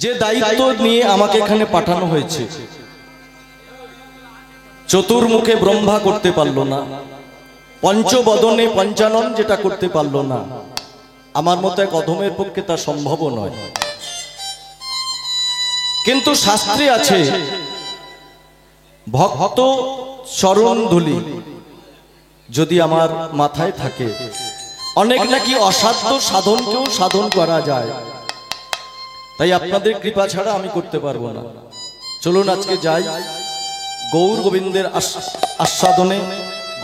যে দায়িত্ব নিয়ে আমাকে এখানে পাঠানো হয়েছে, চতুর্মুখে ব্রহ্মা করতে পারলো না, পঞ্চবদনে পঞ্চানন যেটা করতে পারলো না, আমার মতো এক অধমের পক্ষে তা সম্ভব নয়। কিন্তু শাস্ত্রে আছে ভক্ত চরণ ধুলি যদি আমার মাথায় থাকে, অনেক নাকি অসাধ্য সাধনকেও সাধন করা যায়। তাই আপনাদের কৃপা ছাড়া আমি করতে পারবো না। চলুন আজকে যাই গৌর গোবিন্দের আস্বাদনে,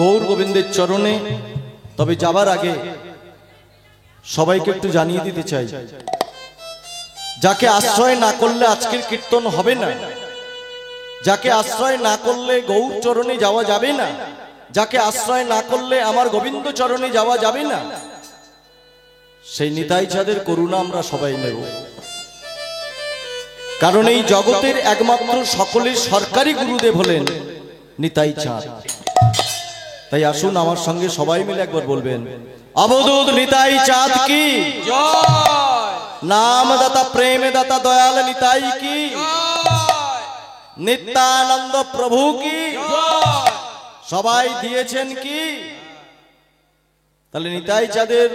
গৌর গোবিন্দের চরণে। তবে যাবার আগে সবাইকে একটু জানিয়ে দিতে চাই, যাকে আশ্রয় না করলে আজকের কীর্তন হবে না, যাকে আশ্রয় না করলে গৌর চরণে যাওয়া যাবে না, যাকে আশ্রয় না করলে আমার গোবিন্দ চরণে যাওয়া যাবে না, সেই নিতাই চাঁদের করুণা আমরা সবাই নেব। কারণ এই জগতের একমাত্র সকলের সরকারি গুরুদেব হলেন নিতাই চাঁদ। তাই আসুন আমার সঙ্গে সবাই মিলে একবার বলবেন, অবধূত নিতাই চাঁদ কি জয়, নাম দাতা প্রেম দাতা দয়াল নিতাই কি জয়, নিত্যানন্দ প্রভু কি জয়। সবাই দিয়েছেন কি? তাহলে নিতাই চাঁদের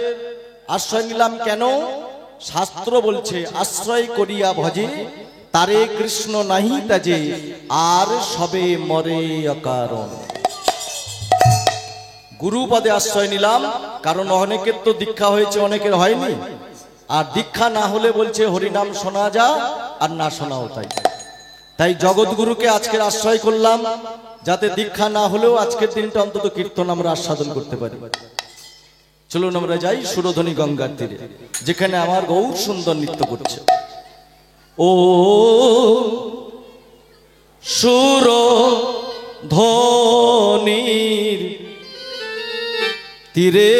আশ্রয় নিলাম কেন? শাস্ত্র বলছে আশ্রয় করিয়া ভজে তারে কৃষ্ণ নাহি তাজে, আর সবে মরে অকারণ। গুরুপদে আশ্রয় নিলাম, কারণ অনেকের তো দীক্ষা হয়েছে, অনেকের হয়নি। আর দীক্ষা না হলে বলছে হরিনাম শোনা যা, আর না শোনাও তাই। তাই জগৎগুরুকে আজকের আশ্রয় করলাম, যাতে দীক্ষা না হলেও আজকের দিনটা অন্তত কীর্তন আমরা আস্বাদন করতে পারি। চলুন আমরা যাই সুরধ্বনি গঙ্গার তীরে, যেখানে আমার গৌর সুন্দর নৃত্য করছে। ও সুরধ্বনির তীরে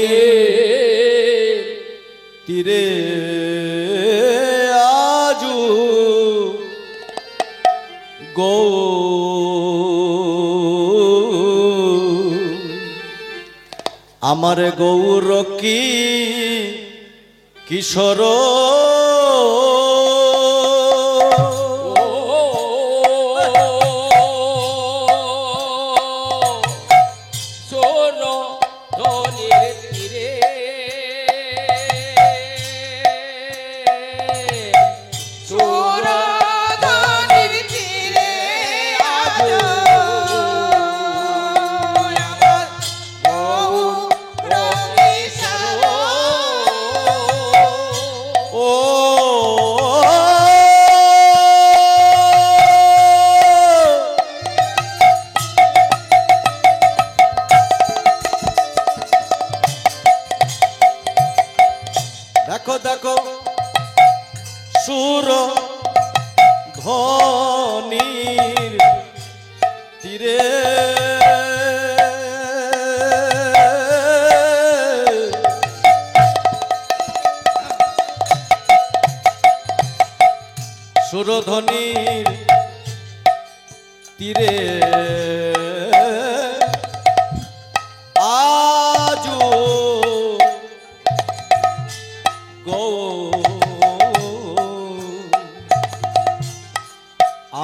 সুরধ্বনির তীরে আজু আমার গৌর কি কিশোর দেখো দেখো সুর ধ্বনির তীরে সুরধ্বনির তীরে আজু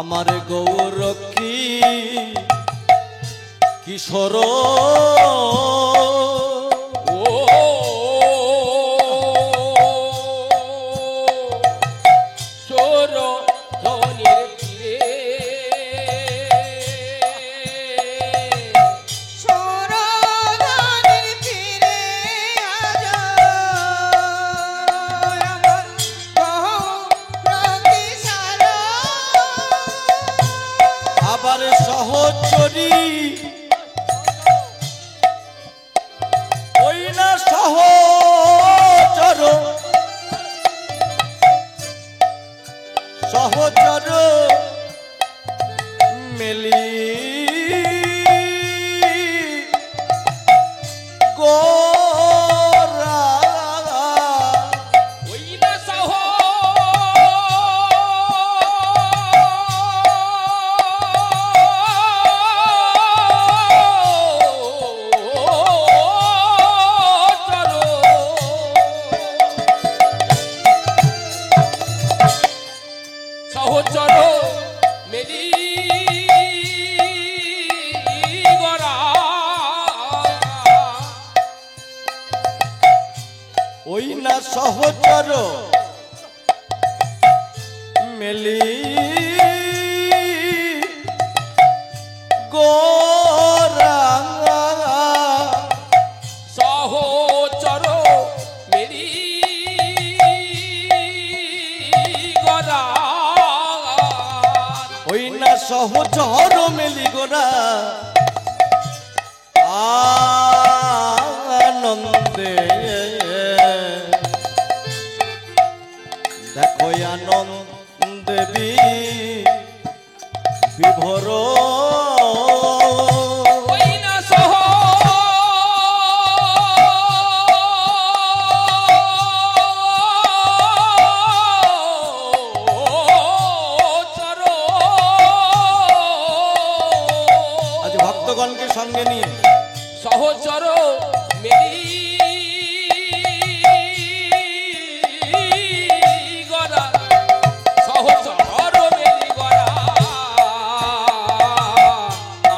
আমার গৌর কি কিশোর আবার সহচরী ওই না সহচর সহচর মেলি সহচর মেলি গোরা সহচর মেরি গোরা ওই না সহচর মেলি গোরা আনন্দে দেখো আনন্দে বিভোর ওই না সহচর আজ ভক্তগণকে সঙ্গে নিয়ে সহচর মেরি গরা সহচর মেরি গরা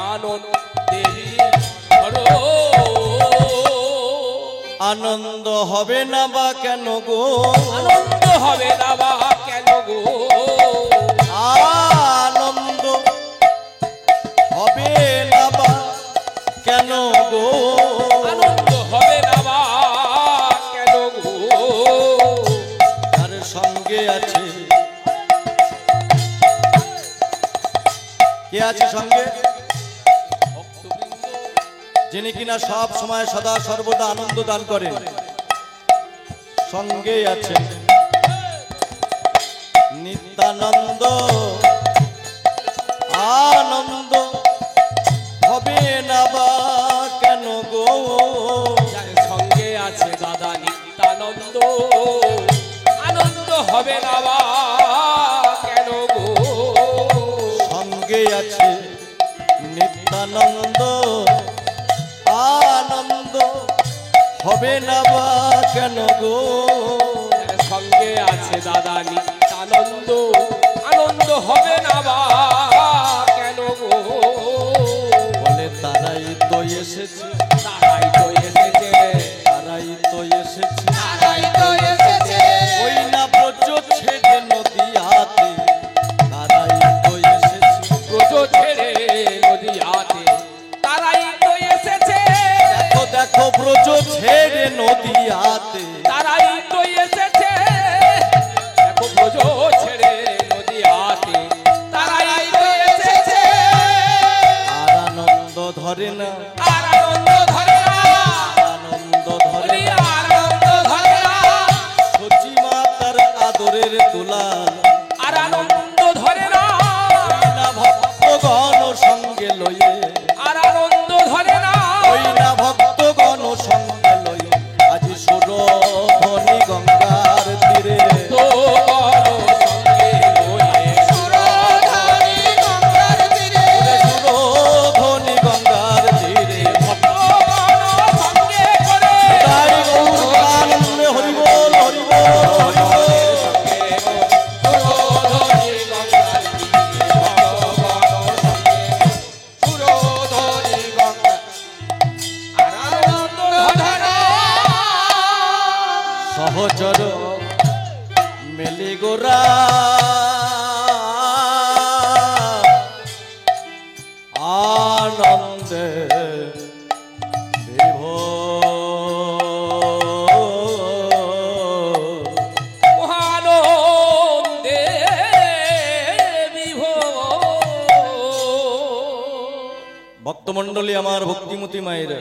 আনন্দ দেবী ধরো আনন্দ হবে না বা কেন গো আনন্দ হবে না বা কেন গো আনন্দ হবে না বা কেন গো আনন্দ হবে না বা কেন গো তার সঙ্গে আছে কে আছে সঙ্গে ভক্তবৃন্দ যিনি কিনা সব সময় সদা সর্বদা আনন্দ দান করেন সঙ্গে আছেন নিত্যানন্দ আনন্দ হবে না বা কেন গো যার সঙ্গে আছে দাদা নিত্যানন্দ আনন্দ হবে না বা কেন গো সঙ্গে আছে নিত্যানন্দ আনন্দ হবে না বা কেন গো যার সঙ্গে আছে দাদা নিত্যানন্দ আনন্দ হবে না বা কেন গো বলে তারাই তো এসেছে তারাই তো এসেছে তারাই তো এসেছে তারাই তো এসেছে ওই না ব্রজ ছেড়ে নদীয়াতে তারাই তো এসেছে ব্রজ ছেড়ে নদীয়াতে তারাই তো এসেছে দেখো দেখো ব্রজ ছেড়ে নদীয়াতে তারাই তো এসেছে দেখো ব্রজ ছেড়ে নদীয়াতে তারাই তো এসেছে আর আনন্দ ধরে না আর আনন্দ ধরে না আনন্দ ধরে বলি না আনন্দ ধরে না সচি মাতার আদরের দুলাল আর আনন্দ ধরে না না ভক্তগণ সঙ্গে লইয়ে আর আনন্দ ধরে না ওই না ভক্তগণ সঙ্গে লইয়ে আজ সুরধ্বনি গঙ্গার তীরে তো সঙ্গে লয়ে সুরধারি গঙ্গার তীরে সুরধ্বনি গঙ্গার তীরে সঙ্গে করে তাই গৌর আনন্দে হরি বল হরি বল হরি বল সহচর মেলি গোরা আনন্দে মহানন্দে বিভোর ভক্তমণ্ডলী আমার ভক্তিমতী মায়েরা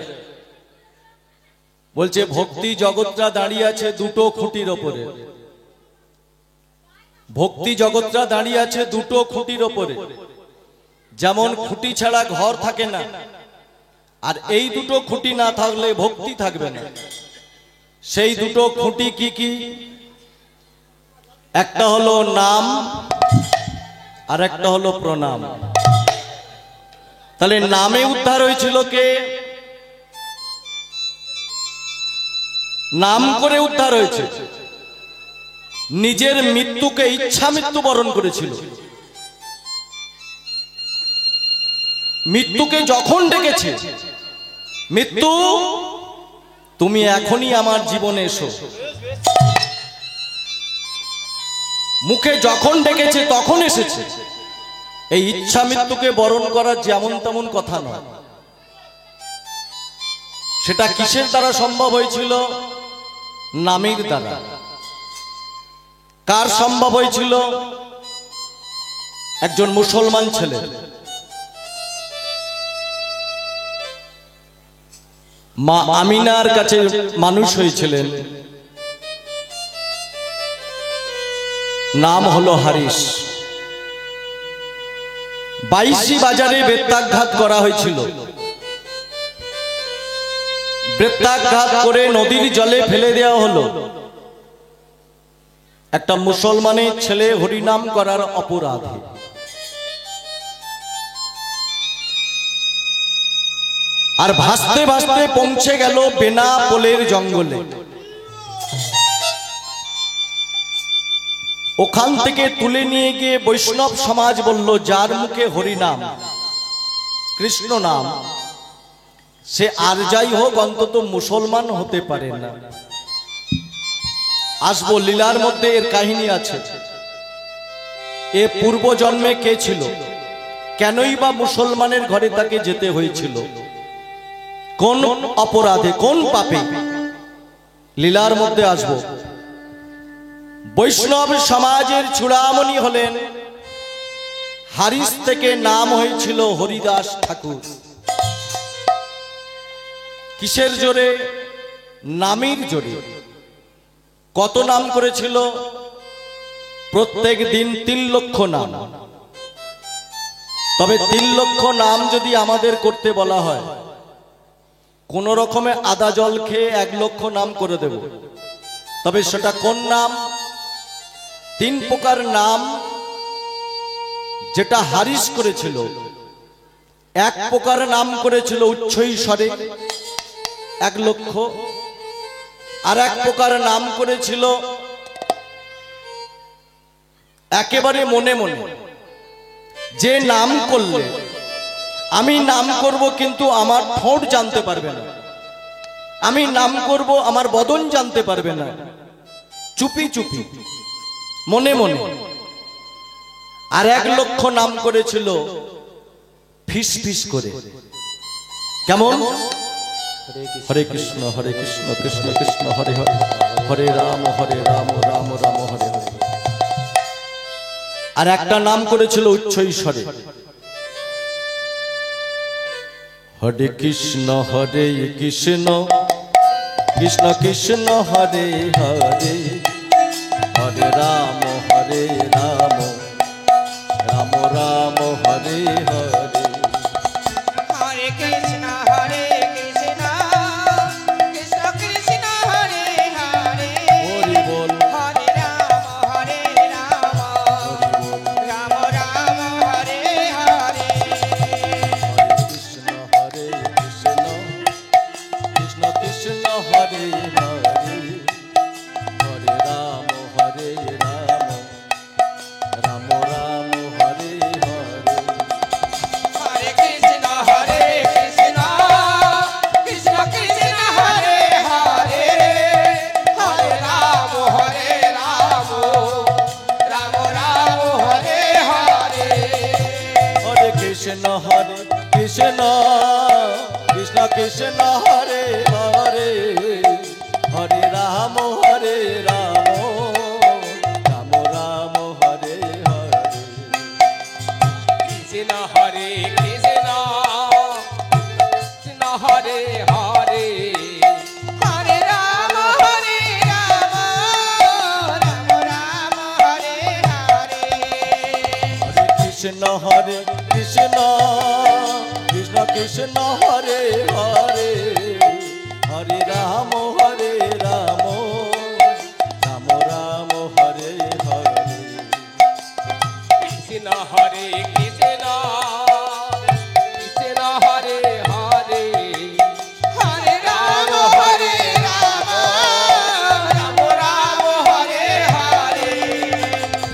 বলছে ভক্তি জগৎটা দাঁড়িয়ে আছে দুটো খুঁটির ওপরে ভক্তি জগৎটা দাঁড়িয়ে আছে দুটো খুঁটির ওপরে যেমন খুঁটি ছাড়া ঘর থাকে না আর এই দুটো খুঁটি না থাকলে ভক্তি থাকবে না সেই দুটো খুঁটি কি কি একটা হলো নাম আর একটা হলো প্রণাম তাহলে নামে উদ্ধার হয়েছিল কে নাম করে উদ্ধার হয়েছে নিজের মৃত্যুকে ইচ্ছা মৃত্যুবরণ করেছিল মৃত্যুকে যখন ডেকেছে মৃত্যু তুমি এখনই আমার জীবনে এসো মুখে যখন ডেকেছে তখন এসেছে। এই ইচ্ছা মৃত্যুকে বরণ করা যেমন তেমন কথা নয়। সেটা কিসের দ্বারা সম্ভব হয়েছিল? নামের দ্বারা। কার সম্ভব হয়েছিল? একজন মুসলমান ছেলে। মা আমিনার কাছে মানুষ হয়েছিলেন, নাম হলো হারিস। 22 বাজারে বেত্রাঘাত করা হয়েছিল। বেত্রাঘাত করে নদীর জলে ফেলে দেওয়া হলো একটা মুসলমানের ছেলে হরিনাম করার অপরাধে। আর ভাসতে ভাসতে পৌঁছে গেল বেনাপোলের জঙ্গলে। ওখান থেকে তুলে নিয়ে গিয়ে বৈষ্ণব সমাজ বলল, যার মুখে হরিনাম, কৃষ্ণ নাম, সে আর যাই হোক অন্তত মুসলমান হতে পারে না। আসবো, লীলার মধ্যে এর কাহিনী আছে। এ পূর্ব জন্মে কে ছিল, কেনই বা মুসলমানের ঘরে তাকে যেতে হয়েছিল, কোন অপরাধে, কোন পাপে, লীলার মধ্যে আসবো। বৈষ্ণব সমাজের চূড়ামণি হলেন হারিস, থেকে নাম হয়েছিল হরিদাস ঠাকুর। কিসের জোরে? নামের জোরে। কত নাম করেছিল? প্রত্যেক দিন 3 লক্ষ নাম। তবে 3 লক্ষ নাম যদি আমাদের করতে বলা হয়, কোন রকমে আদা জল খেয়ে 1 লক্ষ নাম করে দেব। তবে সেটা কোন নাম? 3 প্রকার নাম যেটা হারিস করেছিল। 1 প্রকার নাম করেছিল উচ্চৈস্বরে 1 লক্ষ, আর 1 প্রকার নাম করেছিল একেবারে মনে মনে। যে নাম করলে, আমি নাম করব কিন্তু আমার ঠোঁট জানতে পারবে না, আমি নাম করব আমার বদন জানতে পারবে না, চুপি চুপি মনে মনে। আর 1 লক্ষ নাম করেছিল ফিস ফিস করে। কেমন? হরে কৃষ্ণ কৃষ্ণ কৃষ্ণ হরে হরে, হরে রাম রাম রাম হরে হরে। আর একটা নাম করেছিল উচ্চৈস্বরে, হরে কৃষ্ণ কৃষ্ণ কৃষ্ণ হরে হরে, হরে রাম রাম রাম হরে হরে। হরে কৃষ্ণ কৃষ্ণ কৃষ্ণ হরে হরে, হরি বল। হরে রাম রাম রাম হরে হরে। কৃষ্ণ কৃষ্ণ কৃষ্ণ হরে হরে, হরে রাম রাম রাম হরে হরে। হরে কৃষ্ণ কৃষ্ণ কৃষ্ণ কৃষ্ণ হরে হরে, হরে রাম রাম রাম হরে হরে। হরে কৃষ্ণ কৃষ্ণ কৃষ্ণ হরে হরে, হরে রাম রাম রাম হরে হরে। কৃষ্ণ হরে কৃষ্ণ কৃষ্ণ হরে হরে, হরে রাম রাম রাম হরে হরে। হরে কৃষ্ণ কৃষ্ণ কৃষ্ণ হরে হরে, হরে রাম রাম রাম হরে হরে। কৃষ্ণ হরে কৃষ্ণ কৃষ্ণ হরে হরে, হরে রাম রাম রাম হরে হরে।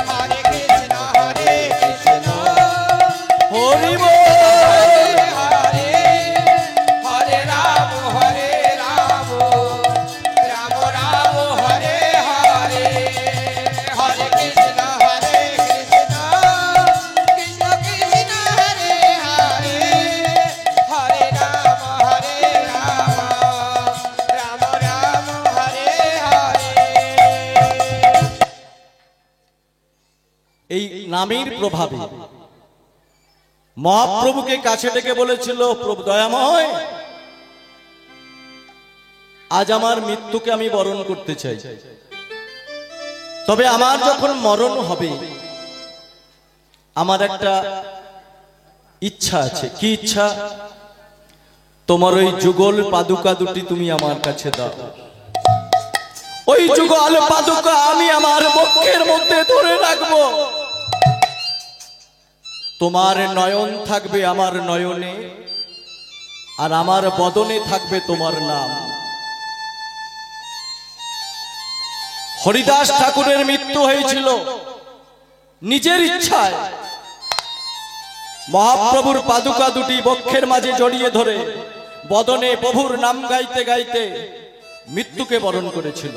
হরে কৃষ্ণ কৃষ্ণ হরি বল। হরে হরে রাম রাম রাম হরে হরে। হরে কৃষ্ণ এই নামের প্রভাবে মহাপ্রভুকে কাছে ডেকে বলেছিল, প্রভু দয়াময়, আজ আমার মৃত্যুকে আমি বরণ করতে চাই, তবে আমার যখন মরণ হবে আমার একটা ইচ্ছা আছে। কি ইচ্ছা? তোমার ওই যুগল পাদুকা দুটি তুমি আমার কাছে দাও। ওই যুগল পাদুকা আমি আমার বক্ষের মধ্যে ধরে রাখবো। তোমার নয়ন থাকবে আমার নয়নে, আর আমার বদনে থাকবে তোমার নাম। হরিদাস ঠাকুরের মৃত্যু হয়েছিল নিজের ইচ্ছায়। মহাপ্রভুর পাদুকা দুটি বক্ষের মাঝে জড়িয়ে ধরে বদনে প্রভুর নাম গাইতে গাইতে মৃত্যুকে বরণ করেছিল।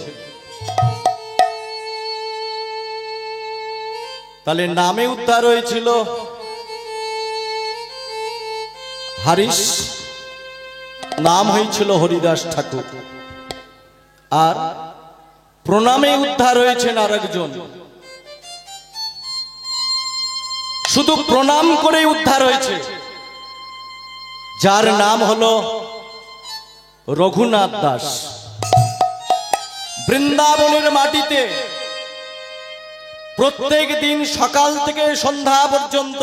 তাহলে নামে উদ্ধার হয়েছিল হারিস, নাম হয়েছিল হরিদাস ঠাকুর, আর প্রণামে উদ্ধার হয়েছেন আরেকজন। শুধু প্রণাম করে উদ্ধার হয়েছে, যার নাম হলো রঘুনাথ দাস। বৃন্দাবনের মাটিতে প্রত্যেক দিন সকাল থেকে সন্ধ্যা পর্যন্ত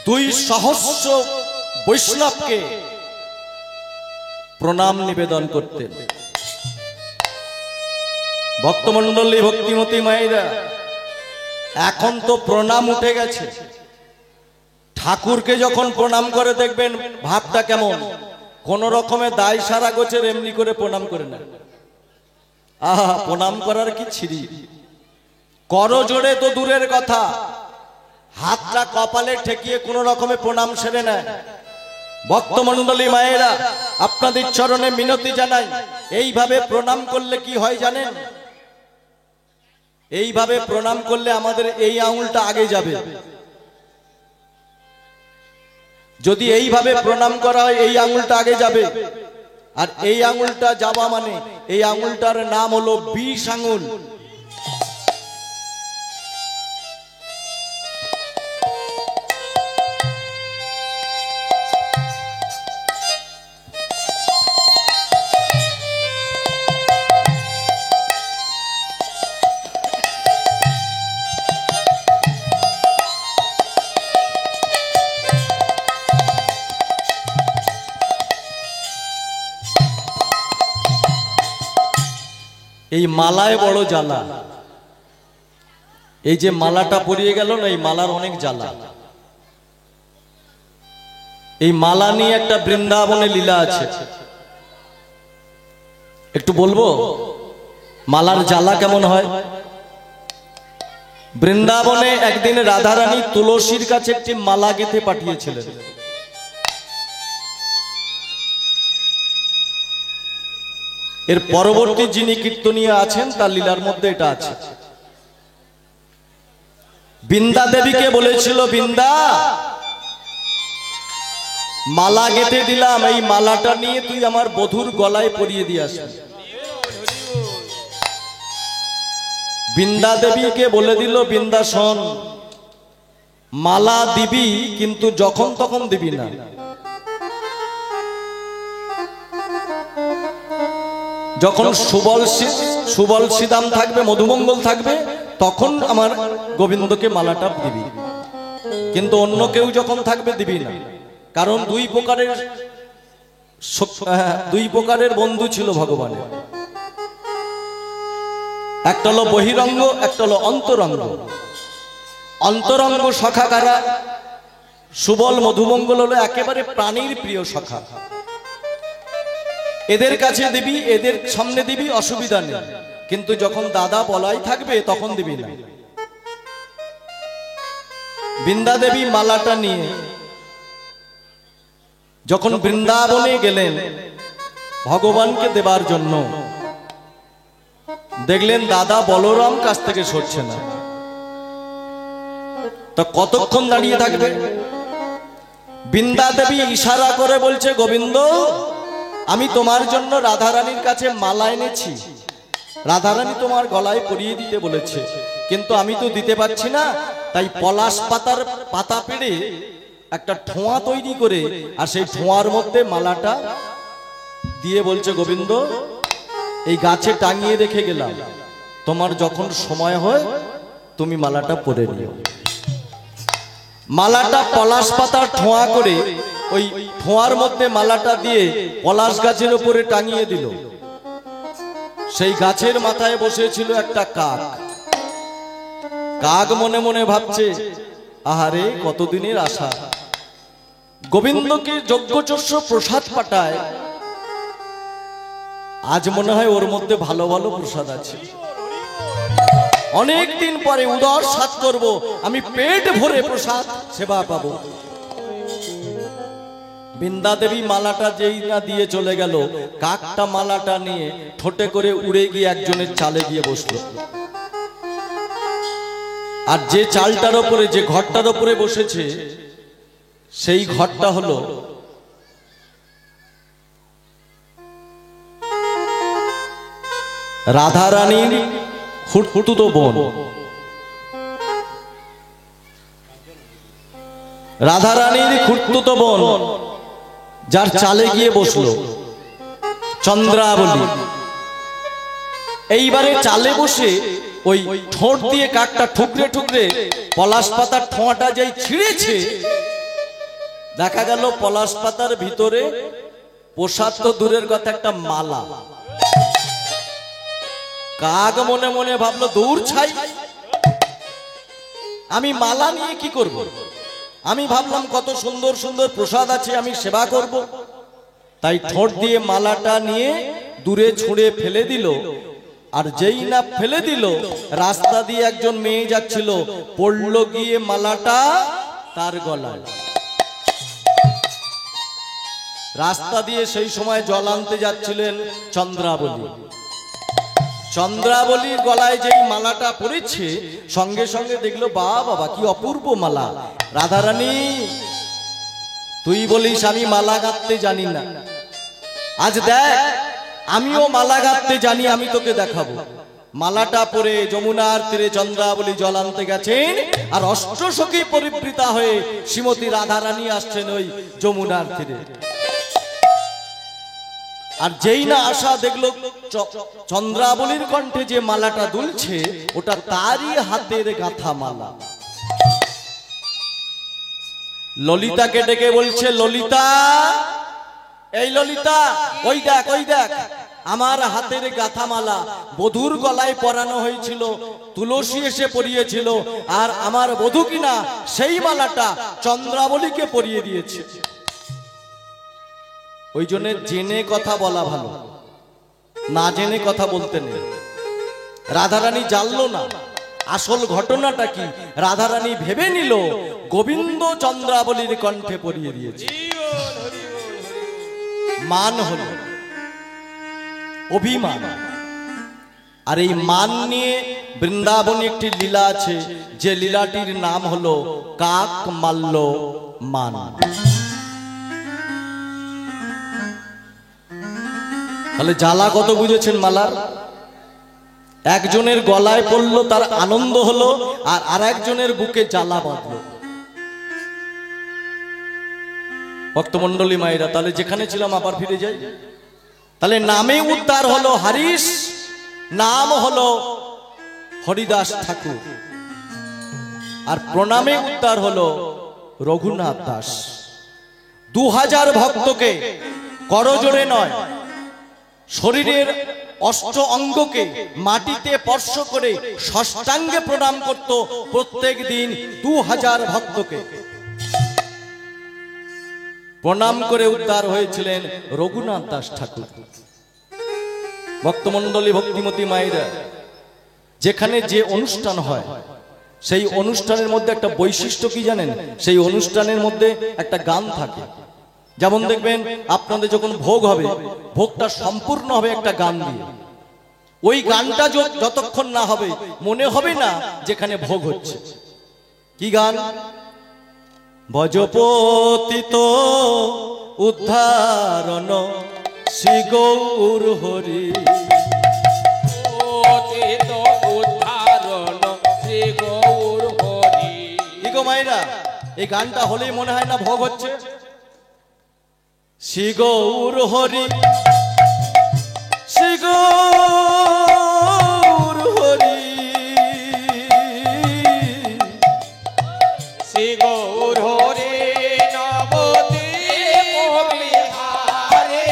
200 বৈষ্ণবকে প্রণাম নিবেদন করতেন। ভক্তমণ্ডলী, ভক্তিমতী মায়েরা, এখন তো প্রণাম উঠে গেছে। ঠাকুরকে যখন প্রণাম করে দেখবেন ভাবটা কেমন, কোন রকমে দায় সারা গোছের এমনি করে প্রণাম করে না। আহা, প্রণাম করার কি ছিরি, করো জোরে তো দূরের কথা, হাতটা কপালে ঠেকিয়ে কোন রকমে প্রণাম সেরে নেয়। ভক্তমণ্ডলী মায়েরা, আপনাদের চরণে মিনতি জানাই, এইভাবে প্রণাম করলে কি হয় জানেন? এইভাবে প্রণাম করলে আমাদের এই আঙুলটা আগে যাবে। যদি এইভাবে প্রণাম করা হয় এই আঙুলটা আগে যাবে, আর এই আঙুলটা যাওয়া মানে এই আঙুলটার নাম হলো বিষ আঙুল। এই মালায় বড় জ্বালা। এই যে মালাটা পরিয়ে গেল না, এই মালার অনেক জ্বালা। এই মালা নিয়ে একটা বৃন্দাবনে লীলা আছে, একটু বলবো মালার জ্বালা কেমন হয়। বৃন্দাবনে একদিন রাধারানী তুলসীর কাছে একটি মালা গেঁথে পাঠিয়েছিলেন। এর পরবর্তী যিনি কীর্তনীয় আছেন তার লীলার মধ্যে এটা আছে। বৃন্দা দেবীকে বলেছিল, বৃন্দা, মালা গেঁথে দিলাম, এই মালাটা নিয়ে তুই আমার বধূর গলায় পরিয়ে দিয়ে আসবি। বৃন্দা দেবীকে বলে দিল, বৃন্দা শোন, মালা দিবি কিন্তু যখন তখন দিবি না। যখন সুবল সিদাম থাকবে, মধুমঙ্গল থাকবে, তখন আমার গোবিন্দকে মালাটা দিবি, কিন্তু অন্য কেউ যখন থাকবে দিবি না। কারণ দুই প্রকারের বন্ধু ছিল ভগবানের, একটা হলো বহিরঙ্গ, একটা হলো অন্তরঙ্গ। অন্তরঙ্গ সখা কারা? সুবল মধুমঙ্গল হলো একেবারে প্রাণীর প্রিয় সখা। এদের কাছে দিবি, এদের সামনে দিবি, অসুবিধা নেই, কিন্তু যখন দাদা বলাই থাকবে তখন দিবি না। বৃন্দা দেবী মালাটা নিয়ে যখন বৃন্দাবনে গেলেন ভগবানকে দেবার জন্য, দেখলেন দাদা বলরাম কাছ থেকে সরছে না। তা কতক্ষণ দাঁড়িয়ে থাকবে? বৃন্দা দেবী ইশারা করে বলছে, গোবিন্দ, আমি তোমার জন্য রাধারানীর কাছে মালা এনেছি, রাধারানী তোমার গলায় পরিয়ে দিতে বলেছে, কিন্তু আমি তো দিতে পারছি না, তাই পলাশ পাতার পাতা পেড়ে একটা ঠোঁয়া তৈরি করে আর সেই ঠোঁয়ার মধ্যে মালাটা দিয়ে বলছে, গোবিন্দ এই গাছে টাঙিয়ে রেখে গেলাম, তোমার যখন সময় হয় তুমি মালাটা পরে নিও। মালাটা পলাশ পাতার ঠোঁয়া করে ওই ঠোঁয়ার মধ্যে মালাটা দিয়ে পলাশ গাছের উপরে টাঙিয়ে দিল। সেই গাছের মাথায় বসেছিল একটা কাক। কাক মনে মনে ভাবছে, আহারে কতদিনের আশা, গোবিন্দকে যজ্ঞচস্য প্রসাদ পাঠায়, আজ মনে হয় ওর মধ্যে ভালো ভালো প্রসাদ আছে, অনেক দিন পরে উদর সাত করব, আমি পেট ভরে প্রসাদ সেবা পাবো। বৃন্দা দেবী মালাটা যেই না দিয়ে চলে গেল, কাকটা মালাটা নিয়ে ঠোঁটে করে উড়ে গিয়ে একজনের চালে গিয়ে বসলো। আর যে চালটার উপরে, যে ঘরটার উপরে বসেছে, সেই ঘরটা হলো রাধারানীর খুঁড়তুতো বোন। রাধারানীর খুঁড়তুতো বোন যার চালে গিয়ে বসলো চন্দ্রাবলী। এইবারে চালে বসে ওই ঠোঁট দিয়ে কাকটা ঠুকরে ঠুকরে পলাশ পাতার ঠোঁয়াটা যেই ছিঁড়েছে, দেখা গেল পলাশ পাতার ভিতরে প্রসাদ তো দূরের কথা, একটা মালা। কাক মনে মনে ভাবলো, দূর ছাই, আমি মালা নিয়ে কি করব? আমি ভাবলাম কত সুন্দর সুন্দর প্রসাদ আছে, আমি সেবা করব। তাই ঠোঁট দিয়ে মালাটা নিয়ে দূরে ছুঁড়ে ফেলে দিল। আর যেই না ফেলে দিল, রাস্তা দিয়ে একজন মেয়ে যাচ্ছিল, পড়লো গিয়ে মালাটা তার গলায়। রাস্তা দিয়ে সেই সময় জল আনতে যাচ্ছিলেন চন্দ্রাবলী। চন্দ্রাবলীর গলায় যেই মালাটা পড়েছে, সঙ্গে সঙ্গে দেখলো, বাবা কি অপূর্ব মালা। রাধারানী, তুই বলিস আমি মালা গাঁথতে জানি না, আজ দেখ আমিও মালা গাঁথতে জানি, আমি তোকে দেখাবো। মালাটা পরে যমুনার তীরে চন্দ্রাবলী জল আনতে গেছেন, আর অষ্টসখী পরিবৃতা হয়ে শ্রীমতী রাধারানী আসছেন ওই যমুনার তীরে। আর যেই না আশা দেখলো চন্দ্রাবলীর কণ্ঠে যে মালাটা দুলছে, ওটা তারই হাতের গাঁথা মালা। ললিতাকে ডেকে বলছে, ললিতা, এই ললিতা, ওই দেখ ওই দেখ, আমার হাতের গাঁথা মালা বধূর গলায় পরানো হয়েছিল, তুলসী এসে পরিয়েছিল, আর আমার বধূ কিনা সেই মালাটা চন্দ্রাবলীকে পরিয়ে দিয়েছে। ওই জন্য জেনে কথা বলা ভালো, না জেনে কথা বলতে নেই। রাধারানী জানলো না আসল ঘটনাটা কি। রাধারানী ভেবে নিল গোবিন্দ চন্দ্রাবলীর কণ্ঠে পরিয়ে দিয়েছে। মান হলো অভিমান, আর এই মান নিয়ে বৃন্দাবনে একটি লীলা আছে, যে লীলাটির নাম হলো কাক মাল্য মান। তাহলে জ্বালা কত বুঝেছেন মালার? একজনের গলায় পড়লো, তার আনন্দ হলো, আর আরেকজনের বুকে জ্বালা বাঁধলো। ভক্তমন্ডলী মায়েরা, তাহলে যেখানে ছিলাম আবার ফিরে যাই। তাহলে নামে উদ্ধার হলো হারিস, নাম হলো হরিদাস ঠাকুর, আর প্রণামে উদ্ধার হলো রঘুনাথ দাস। 2000 ভক্তকে করজোড়ে নয়, শরীরের অষ্ট অঙ্গকে মাটিতে স্পর্শ করে ষষ্ঠাঙ্গে প্রণাম করত প্রত্যেক দিন। 2000 ভক্তকে প্রণাম করে উদ্ধার হয়েছিলেন রঘুনাথ দাস ঠাকুর। ভক্তমণ্ডলী, ভক্তিমতী মায়েরা, যেখানে যে অনুষ্ঠান হয় সেই অনুষ্ঠানের মধ্যে একটা বৈশিষ্ট্য কি জানেন? সেই অনুষ্ঠানের মধ্যে একটা গান থাকে। যেমন দেখবেন আপনাদের যখন ভোগ হবে, ভোগটা সম্পূর্ণ হবে একটা গান দিয়ে। ওই গানটা যতক্ষণ না হবে মনে হবে না যেখানে ভোগ হচ্ছে। কি গান? ভজপতিত উদ্ধারণ শ্রী গৌর হরি, এই গানটা হলেই মনে হয় না ভোগ হচ্ছে। শ্রী গৌর হরি, শ্রী গৌর হরি, শ্রী গৌর হরে নবদ্বীপ বিহারে,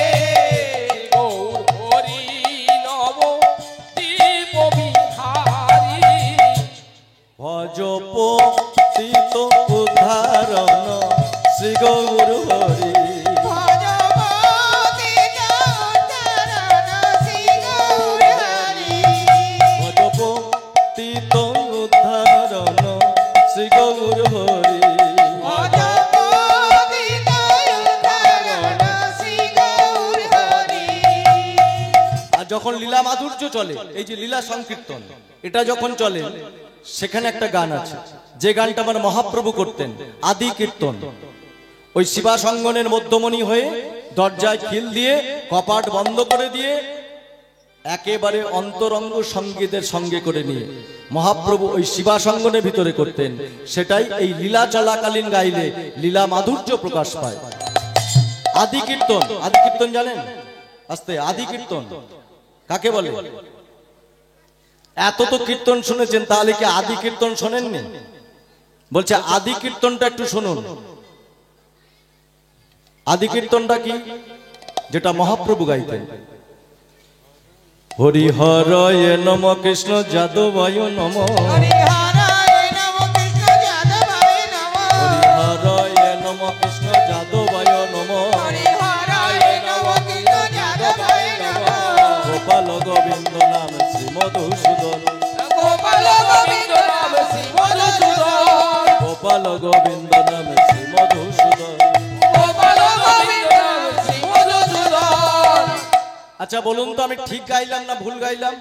গৌর হরি নবদ্বীপ বিহারী, ভজ পতিত উদ্ধারণ শ্রী গৌর হরি, ভজপতি উদ্ধারণ শ্রী গৌর হরি, ভজ পতিত উদ্ধারণ শ্রী গৌর হরি। ভজপতি উদ্ধারণ শ্রী গৌর হরি। আর যখন লীলা মাধুর্য চলে, এই যে লীলা সংকীর্তন, এটা যখন চলে, সেখানে একটা গান আছে, যে গানটা আমার মহাপ্রভু করতেন, আদি কীর্তন। ওই শিবাসঙ্গনের মধ্যমণি হয়ে দরজায় খিল দিয়ে কপাট বন্ধ করে দিয়ে একেবারে অন্তরঙ্গ সঙ্গীতের সঙ্গে করে নিয়ে মহাপ্রভু ওই শিবাসঙ্গনের ভিতরে করতেন। সেটাই এই লীলা চলাকালীন গাইলে লীলা মাধুর্য প্রকাশ পায়। আদি কীর্তন, আদি কীর্তন জানেন? আস্তে, আদি কীর্তন কাকে বলে? এত তো কীর্তন শুনেছেন, তাহলে কি আদি কীর্তন শোনেননি? বলছে আদি কীর্তনটা একটু শুনুন। আদি কীর্তনটা কি? যেটা মহাপ্রভু গাইতেন। হরি হরয় নম কৃষ্ণ যাদবায় নম, হরি হরায় নম কৃষ্ণ যাদবায় নম, হরি হরয় নম কৃষ্ণ যাদবায় নম, হরি হরায় নম কৃষ্ণ যাদবায় নম, গোপাল গোবিন্দ নাম শ্রী মধুসূদন, গোপাল গোবিন্দ নাম শ্রী মধুসূদন, গোপাল গোবিন্দ নাম শ্রী মধুসূদন। গোপাল গোবিন্দ নাম শ্রী মধুসূদন। আচ্ছা বলুন তো, আমি ঠিক গাইলাম না ভুল গাইলাম?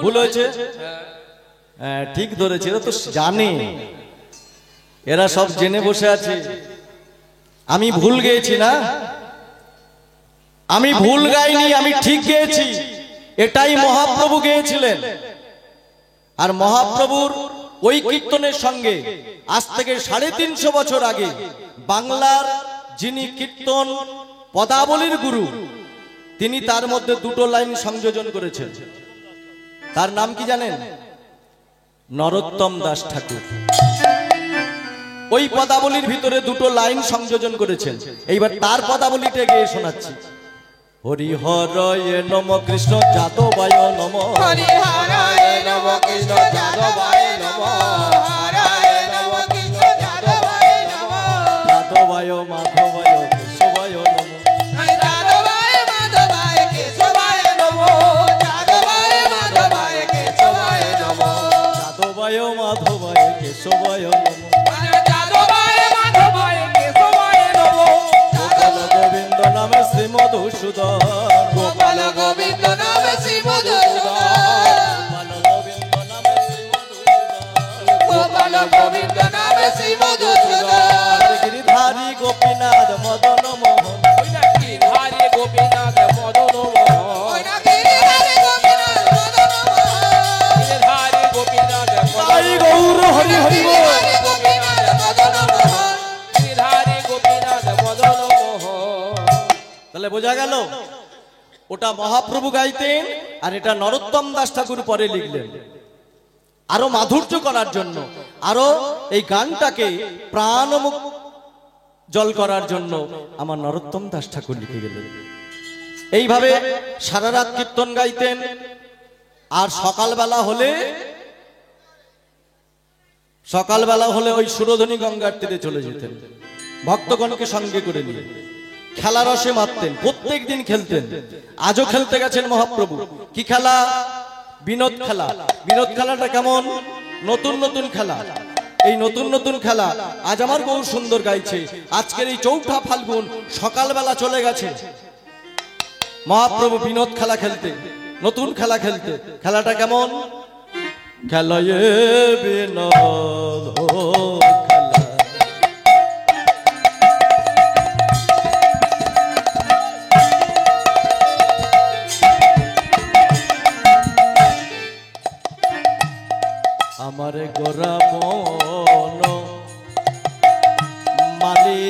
ভুল হয়েছে? হ্যাঁ ঠিক ধরেছে, এরা তো জানে, এরা সব জেনে বসে আছে। আমি ভুল গেয়েছি না? আমি ভুল গাইনি, আমি ঠিক গেয়েছি। এটাই মহাপ্রভু গেয়েছিলেন। আর মহাপ্রভুর ওই কীর্তনের সঙ্গে আজ থেকে 350 বছর আগে বাংলার যিনি কীর্তন পদাবলীর গুরু, তিনি তার মধ্যে দুটো লাইন সংযোজন করেছেন। তার নাম কি জানেন? নরোত্তম দাস ঠাকুর। ওই পদাবলীর ভিতরে দুটো লাইন সংযোজন করেছেন। এইবার তার পদাবলীটা গিয়ে শোনাচ্ছি। হরি হরয় নম কৃষ্ণ যাদবায় নম, হরি হরায় নম কৃষ্ণ যাদবায় নম, হরায় নম কৃষ্ণ যাদবায় নম, যাদবায় মাধবায় কেশবায় নম, যাদবায় মাধবায় কেশবায় নম, যাদবায় মাধবায় কেশবায় নম, যাদবায় মাধবায় কেশবায় নম, যাদবায় মাধবায় কেশবায় নম, গোপাল গোবিন্দ নাম শ্রী মধুসূদন, গোপাল গোবিন্দ নাম শ্রী মধুসূদন, গোপাল গোবিন্দ নাম শ্রী মধুসূদন, গোপাল গোবিন্দ নাম শ্রী মধুসূদন, গিরিধারী গোপীনাথ মদন মোহন, ওই না গিরিধারী গোপীনাথ মদন মোহন, ওই না গিরিধারী গোপীনাথ মদন মোহন, গিরিধারী গোপীনাথ তাই গৌর হরি হরি বল। গিরিধারী গোপীনাথ মদন মোহন। গিরিধারী গোপীনাথ মদন মোহন। তাহলে বোঝা গেল, ওটা মহাপ্রভু গাইতেন আর এটা নরোত্তম দাস ঠাকুর পরে লিখলেন আরো মাধুর্য করার জন্য, আরো এই গানটাকে প্রাণমুখ জল করার জন্য আমার নরোত্তম দাস ঠাকুর লিখে গেলেন। এইভাবে সারা রাত কীর্তন গাইতেন। আর সকালবেলা হলে ওই সুরধনী গঙ্গার তীরে চলে যেতেন, ভক্তগণকে সঙ্গে করে নিয়ে খেলা রসে মারতেন, প্রত্যেক দিন খেলতেন। আজও খেলতে গেছেন মহাপ্রভু। কি খেলা? বিনোদ খেলা। বিনোদ খেলাটা কেমন? নতুন নতুন খেলা। এই নতুন নতুন খেলা আজ আমার বহু সুন্দর গাইছে। আজকের এই 4ঠা ফাল্গুন সকালবেলা চলে গেছে মহাপ্রভু বিনোদ খেলা খেলতে, নতুন খেলা খেলতে। খেলাটা কেমন? খেলায় বিনোদ খেলা, আমার গোরা বন মালি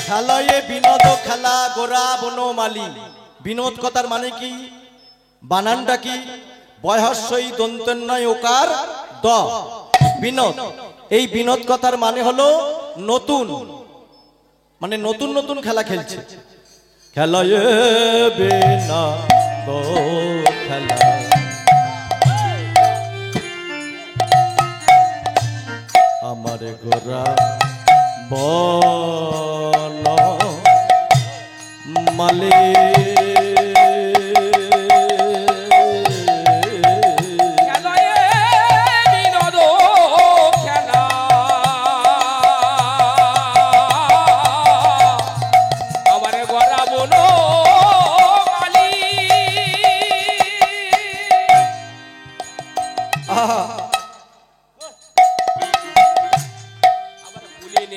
খেলায় বিনোদ খেলা গোরা বনমালী। বিনোদ কথার মানে কি? বানানটা কি? বয়হস্যই দন্তন্যয় ওকার দ বিনোদ। এই বিনোদ কথার মানে হলো নতুন, মানে নতুন নতুন খেলা খেলছে। খেলায় বিনোদ খেলা আমার গোরা বন মালে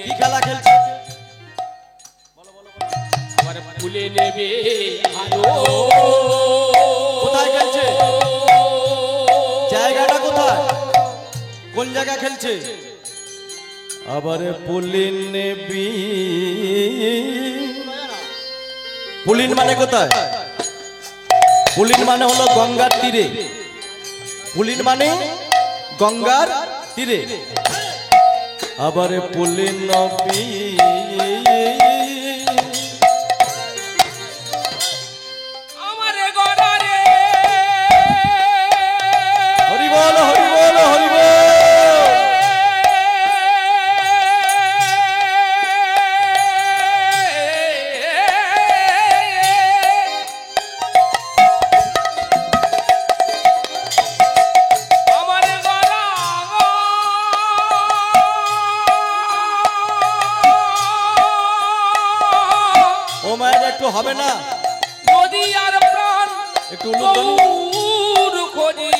কি খেলা খেলছে? ফুলে নেবে কোথায় খেলছে? জায়গাটা কোথায়? কোন জায়গা খেলছে? আবার পুলিন নেবি। পুলিন মানে কোথায়? পুলিন মানে হলো গঙ্গার তীরে। পুলিন মানে গঙ্গার তীরে। আবার পুলিন নবী আমার গড়ারে হরি বল হরি বল হরি বল। একটু হবে না? নদী আর প্রাণ একটু উলুধ্বনি।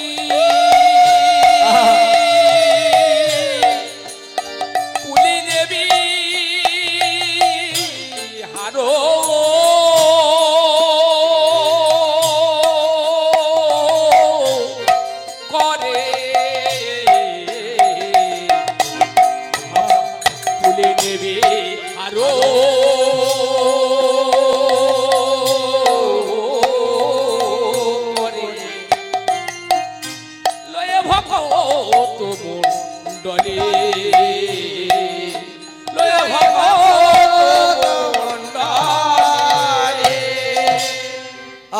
খোঁজি পুলি দেবী হারো করে পুলি দেবী হারো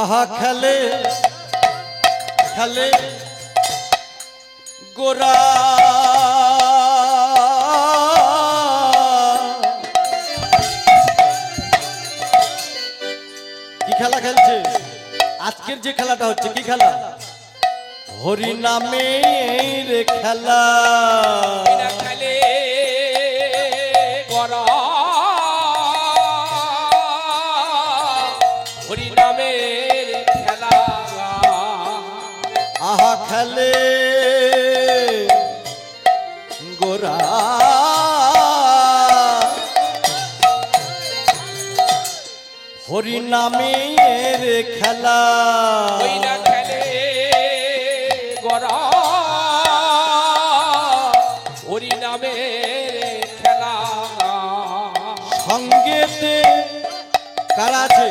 আহা খেলে খেলে গোরা কি খেলা খেলছে? আজকের যে খেলাটা হচ্ছে কি খেলা? হরি নামের খেলা। খেলে করা হরি নামের খেলা। আহা খেলে গোরা হরি নামের খেলা। ওই না খেলে গড়া হরি নামের খেলা। সঙ্গেতে কারা আছে?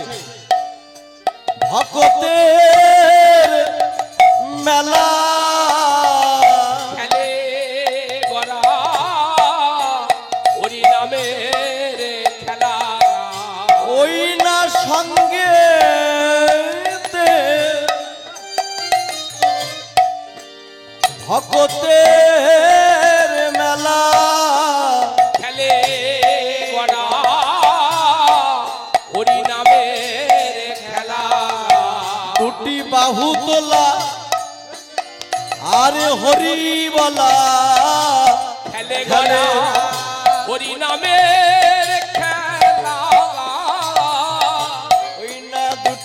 ভক্তের মেলা। খেলে গড়া হরি নামের খেলা। ওই না সঙ্গে ভক্তের মেলা। খেলে গড়া হরি নামের খেলা। দুটি বাহু তোলা আরে হরি বলা। খেলে গড়া হরি নামের খেলা। ওই না দুটি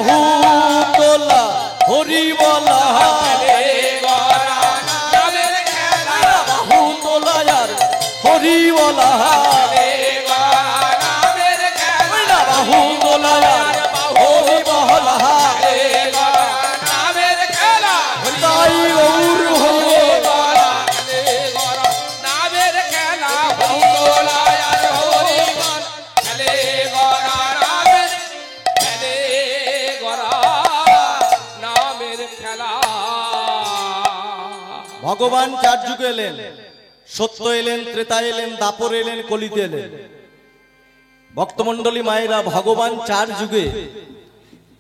বাহু তোলা হরি বলা বাহু তোলা আর হরি বলা বাহু তোলা আর হরি বলা তাই গৌর হয়ে ভগবান চার যুগে এলেন, সত্য এলেন, ত্রেতা এলেন, দাপর এলেন, কলিতে এলেন। ভক্তমণ্ডলী মায়েরা, ভগবান চার যুগে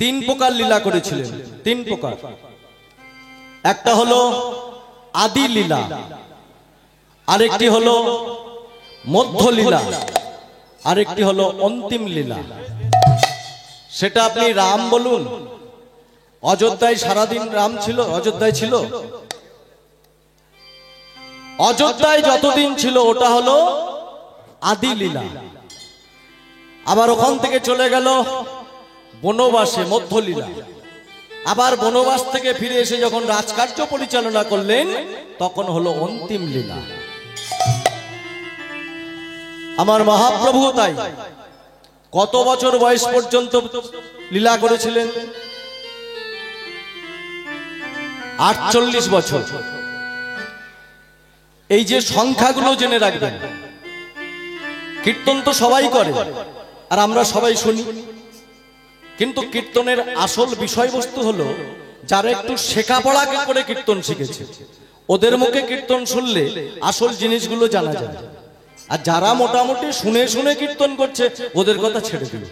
তিন প্রকার লীলা করেছিলেন। তিন প্রকার। একটা হলো আদি লীলা, আরেকটি হলো মধ্য লীলা, আরেকটি হলো অন্তিম লীলা। সেটা আপনি রাম বলুন, অযোধ্যায় সারাদিন রাম ছিল, অযোধ্যায় ছিল, অযোধ্যায় যতদিন ছিল ওটা হলো আদি লীলা। আবার ওখান থেকে চলে গেল বনবাসে, মধ্য লীলা। আবার বনবাস থেকে ফিরে এসে যখন রাজকার্য পরিচালনা করলেন তখন হলো অন্তিম লীলা। আমার মহাপ্রভু তাই কত বছর বয়স পর্যন্ত লীলা করেছিলেন? 48 বছর। এই যে সংখ্যাগুলো জেনে রাখবেন। কীর্তন তো সবাই করে আর আমরা সবাই শুনি, কিন্তু কীর্তনের আসল বিষয়বস্তু হলো যারা একটু শেখাপড়া করে কীর্তন শিখেছে ওদের মুখে কীর্তন শুনলে আসল জিনিসগুলো জানা যায়। আর যারা মোটামুটি শুনে শুনে কীর্তন করছে ওদের কথা ছেড়ে দিল।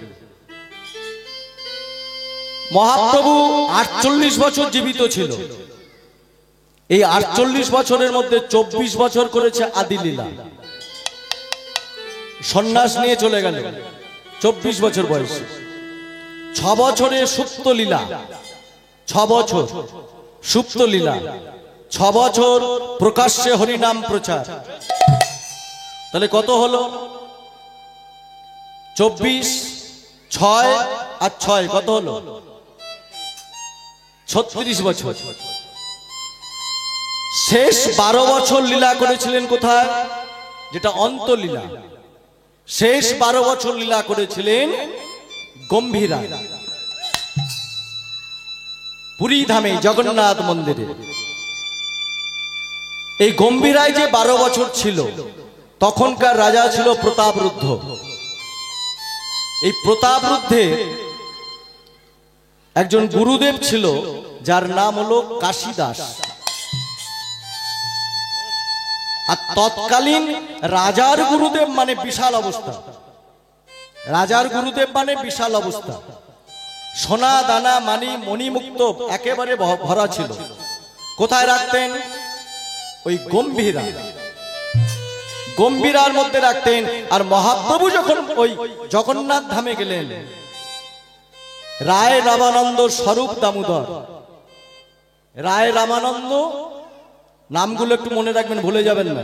মহাপ্রভু 48 বছর জীবিত ছিল। এই 48 বছরের মধ্যে 24 বছর করেছে আদি লীলা। সন্ন্যাস নিয়ে চলে গেল 24 বছর বয়সে। 6 বছরে সুপ্ত লীলা, 6 বছর সুপ্ত লীলা, 6 বছর প্রকাশ্যে হরিনাম প্রচার। তাহলে কত হলো? 24, 6 আর 6 কত হলো? 36 বছর। শেষ 12 বছর লীলা করেছিলেন কোথায়? যেটা অন্তলীলা। শেষ 12 বছর লীলা করেছিলেন গম্ভীরা, পুরী ধামে জগন্নাথ মন্দিরে। এই গম্ভীরায় যে 12 বছর ছিল তখনকার রাজা ছিল প্রতাপরুদ্ধ। এই প্রতাপরুদ্ধে একজন গুরুদেব ছিল যার নাম হলো কাশীদাস। আর তৎকালীন রাজার গুরুদেব মানে বিশাল অবস্থা। রাজার গুরুদেব মানে বিশাল অবস্থা। সোনা দানা মানি মণিমুক্ত একেবারে ভরা ছিল। কোথায় রাখতেন? ওই গম্ভীরা, গম্ভীরার মধ্যে রাখতেন। আর মহাপ্রভু যখন ওই জগন্নাথ ধামে গেলেন, রায় রামানন্দ স্বরূপ দামোদর, রায় রামানন্দ নামগুলো একটু মনে রাখবেন, ভুলে যাবেন না।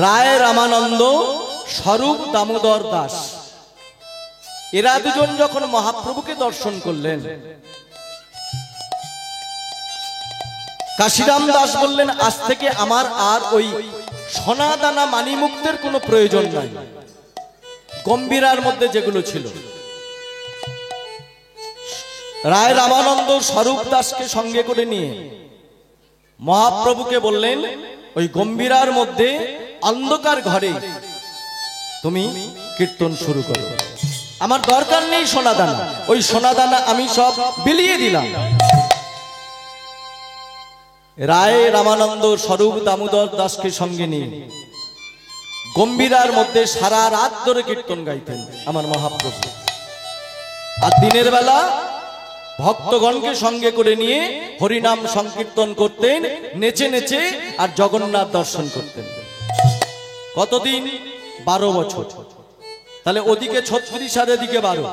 রায় রামানন্দ স্বরূপ দামোদর দাস, এরা দুজন যখন মহাপ্রভুকে দর্শন করলেন, কাশীরাম দাস বললেন, আজ থেকে আমার আর ওই সোনা দানা মানিমুক্তের কোনো প্রয়োজন নাই। গম্ভীরার মধ্যে যেগুলো ছিল। রায় রামানন্দ স্বরূপ দাসকে সঙ্গে করে নিয়ে মহাপ্রভুকে বললেন, ওই গম্ভীরার মধ্যে অন্ধকার ঘরে তুমি কীর্তন শুরু করো। আমার দরকার নেই সোনাদানা, ওই সোনাদানা আমি সব বিলিয়ে দিলাম। রায় রামানন্দ স্বরূপ দামোদর দাসকে সঙ্গে নিয়ে গম্ভীরার মধ্যে সারা রাত ধরে কীর্তন গাইতেন আমার মহাপ্রভু। আর দিনের বেলা ভক্তগণকে সঙ্গে করে নিয়ে হরিনাম সংকীর্তন করতেন, নেচে নেচে, আর জগন্নাথ দর্শন করতেন। কতদিন? 12 বছর। তাহলে ওদিকে 36 আর এদিকে 12।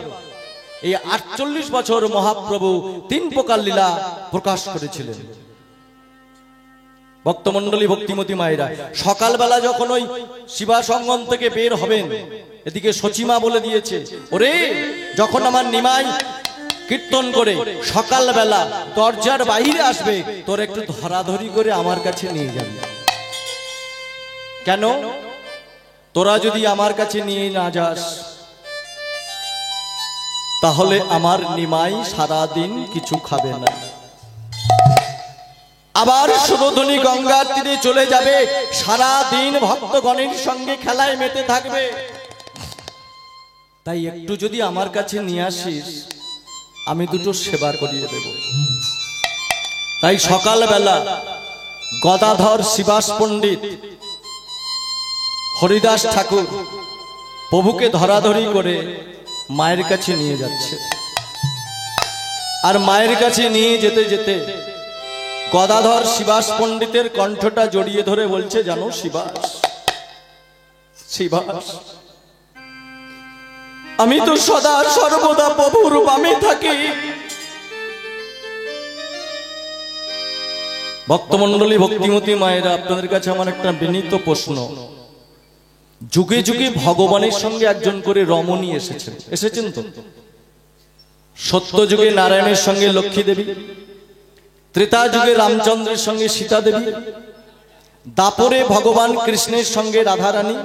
এই 48 বছর মহাপ্রভু 3 প্রকার লীলা প্রকাশ করেছিলেন। ভক্তমণ্ডলী, ভক্তিমতী মায়েরা, সকালবেলা যখন ওই শিবা সঙ্গম থেকে বের হবেন, এদিকে সচিমা বলে দিয়েছে, ওরে যখন আমার নিমাই কীর্তন করে সকালবেলা দরজার বাইরে আসবে, তোর একটু ধরাধরি করে আমার কাছে নিয়ে যাবি। কেন? তোরা যদি আমার কাছে নিয়ে না যাস তাহলে আমার নিমাই সারাদিন কিছু খাবে না, আবার সুরধনী গঙ্গার তীরে চলে যাবে, সারাদিন ভক্তগণের সঙ্গে খেলায় মেতে থাকবে। তাই একটু যদি আমার কাছে নিয়ে আসিস আমি দুটো সেবা করিয়ে দেব। তাই সকালবেলা গদাধর শিবাস পণ্ডিত হরিদাস ঠাকুর প্রভুকে ধরাধরি করে মায়ের কাছে নিয়ে যাচ্ছে। আর মায়ের কাছে নিয়ে যেতে যেতে গদাধর শিবাস পণ্ডিতের কণ্ঠটা জড়িয়ে ধরে বলছে, জানো শিবাস, শিবাস, আমি তো সদা সর্বদা প্রভুর বামে থাকি। ভক্তমণ্ডলী, ভক্তিমতী মায়েরা, আপনাদের কাছে আমার একটা বিনীত প্রশ্ন। যুগে যুগে ভগবানের সঙ্গে একজন করে রমণী এসেছেন তো? সত্য যুগে নারায়ণের সঙ্গে লক্ষ্মী দেবী, ত্রেতা যুগে রামচন্দ্রের সঙ্গে সীতা দেবী, দাপরে ভগবান কৃষ্ণের সঙ্গে রাধারানী।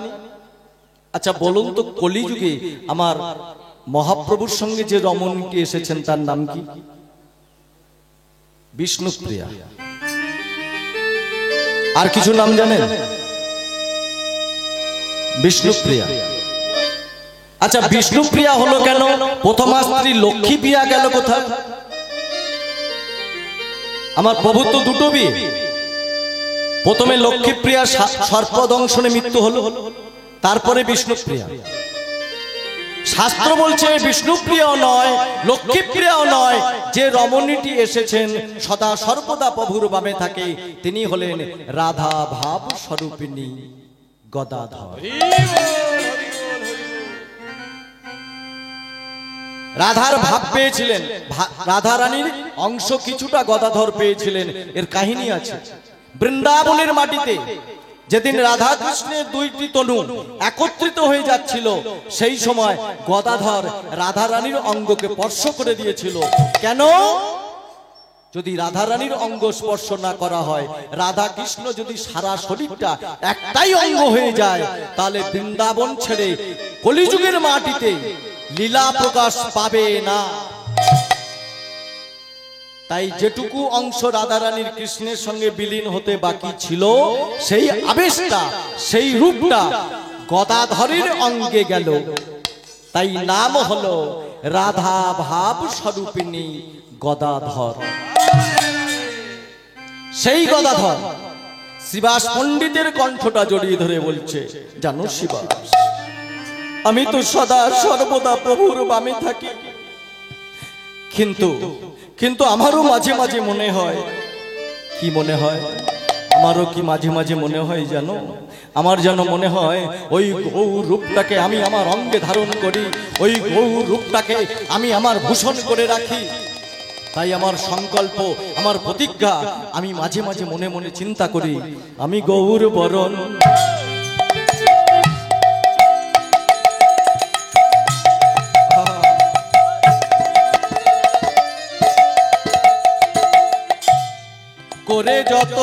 আচ্ছা বলুন তো, কলিযুগে আমার মহাপ্রভুর সঙ্গে যে রমণীটি এসেছেন তার নাম কি? বিষ্ণুপ্রিয়া। আর কিছু নাম জানেন? বিষ্ণুপ্রিয়া। আচ্ছা বিষ্ণুপ্রিয়া হলো কেন? প্রথমা স্ত্রী লক্ষ্মীপ্রিয়া গেল কোথায়? আমার প্রভু তো দুটো বিয়ে, প্রথমে লক্ষ্মীপ্রিয়া সর্পদংশনে মৃত্যু হলো, তারপরে বিষ্ণুপ্রিয়া। শাস্ত্র বলছে বিষ্ণুপ্রিয়াও নয়, লক্ষ্মীপ্রিয়াও নয়, যে রমণীটি এসেছেন সদা সর্বদা প্রভুর বামে থাকে তিনি হলেন রাধা ভাব স্বরূপিণী গদাধর। রাধার ভাব পেয়েছিলেন, রাধা রানীর অংশ কিছুটা গদাধর পেয়েছিলেন। এর কাহিনী আছে বৃন্দাবনের মাটিতে। যেদিন রাধা কৃষ্ণের দুইটি তনু একত্রিত হয়ে যাচ্ছিল, সেই সময় গদাধর রাধা রানীর অঙ্গকে স্পর্শ করে দিয়েছিল। কেন? যদি রাধা রানীর অঙ্গ স্পর্শ না করা হয়, রাধা কৃষ্ণ যদি সারা শরীরটা একটাই অঙ্গ হয়ে যায়, তাহলে বৃন্দাবন ছেড়ে কলিযুগের মাটিতে লীলা প্রকাশ পাবে না। তাই যেটুকু অংশ রাধারানীর কৃষ্ণের সঙ্গে বিলীন হতে বাকি ছিল, সেই আবেশটা, সেই রূপটা গদাধরের অঙ্গে গেল। তাই নাম হলো রাধা ভাব স্বরূপিণী গদাধর। সেই গদাধর শিবাস পণ্ডিতের কণ্ঠটা জড়িয়ে ধরে বলছে, জানো শিবাস, আমি তো সদা সর্বদা প্রভুর বামে থাকি, কিন্তু আমারও মাঝে মাঝে মনে হয়। কি মনে হয়? আমারও কি মাঝে মাঝে মনে হয় জানো? আমার যেন মনে হয় ওই গৌর রূপটাকে আমি আমার অঙ্গে ধারণ করি, ওই গৌর রূপটাকে আমি আমার ভূষণ করে রাখি। তাই আমার সংকল্প, আমার প্রতিজ্ঞা, আমি মাঝে মাঝে মনে মনে চিন্তা করি, আমি গৌর বরণ করে যত